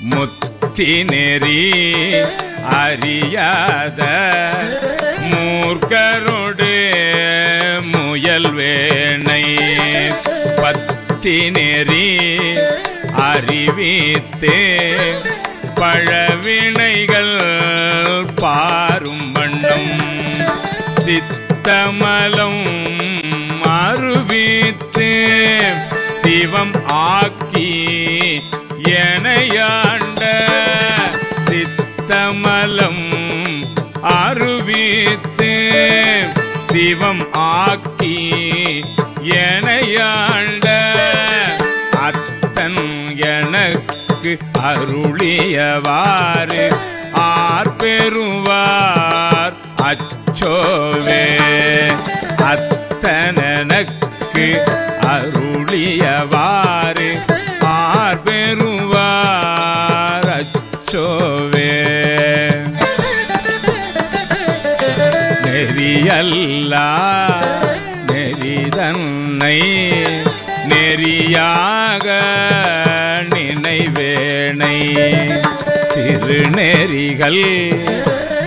முத்தி நெறி அறியாத மூர்க்கரோடு முயல்வேனை பத்தி நெறி அறிவித்து பழவினைகள் பாரும் வண்ணம் சித்தமலம் அருவித்து சிவம் ஆக்கி எனையாண்ட சித்தமலம் அருவித்து சிவம் ஆக்கி எனையாண்ட அத்தன் எனக்கு அருளியவாறு ஆர்பெறுவார் அச்சோவே அத்தனக்கு அருளியவாறு ஆர்பெறுவார் அச்சோவே நெறியல்லா நெறிதன்னை நெறியாக நினைவேனை திருநெறிகள்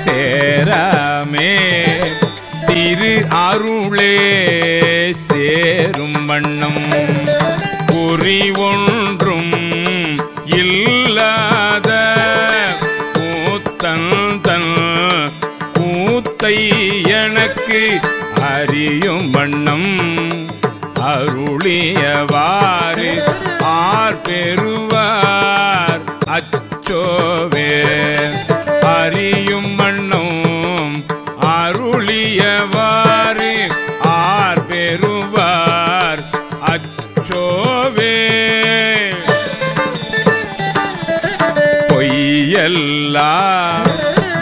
சேராமே திரு அருளே சேரும் வண்ணம் குறி ஒன்றும் இல்லாத கூத்தன் தன் கூத்தை எனக்கு அறியும் வண்ணம் அருளியவாறு ஆர்பெறுவார் அச்சோவே அறியும் வண்ணம் அருளியவாறு ஆர்பெறுவார் அச்சோவே பொய்யெல்லாம்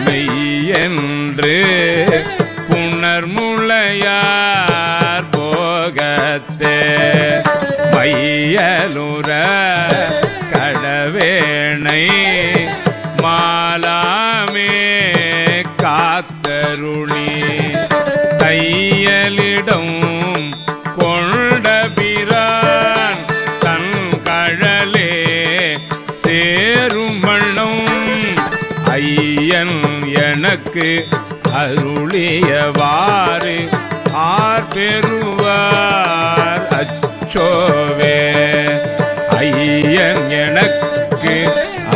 மெய்யென்று புணர்முளையார் போகத்தே மையலுற கடவேணை மாலாமே காத்தருளி தையலிடம் கொண்டபிரான் தன் கழலே சேரும் வண்ணம் ஐயன் எனக்கு அருளியவாறு ஆர்பெறுவார் அச்சோவே ஐயன் எனக்கு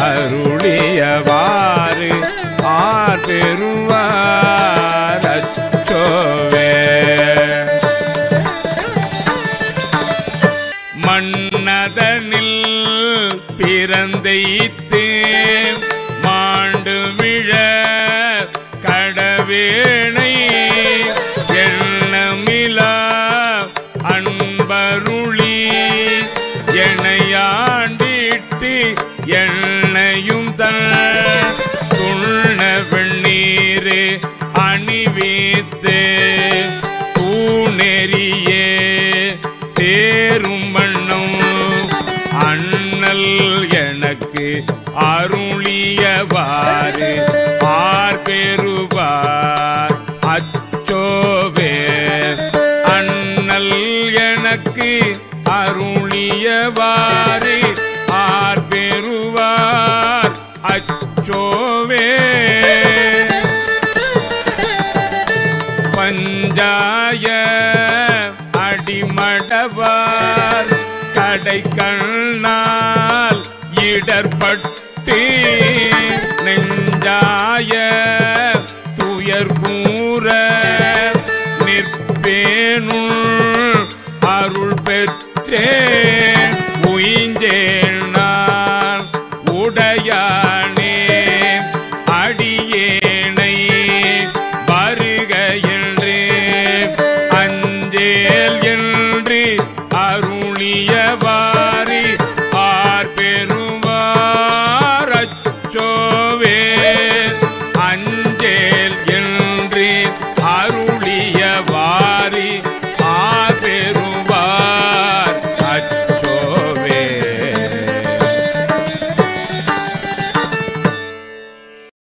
அருளியவாறு ஆர்பெறுவார் அச்சோவே மன்னதனில் பிறந்தைத்து மாண்டு விழ கடவேணை எண்ணமிலா அன்பருளி எனையாண்டிட்டு எண்ணையும் தன் துண்ண வெண்ணீரே அணிவித்து பூநெறியே சேரும் வண்ணம் அண்ணல் எனக்கு அருளியவாறு ஆர்பெறுவார் அச்சோவே அண்ணல் எனக்கு அருளியவாறு ஆர்பெறுவார் அச்சோவே பஞ்சாய அடிமடவார் கடை கண்ணால் இடர்பட்டு நெஞ்சாய துயர் கூற நிற்பேனுள் அருள் பெற்றே உயிஞ்சே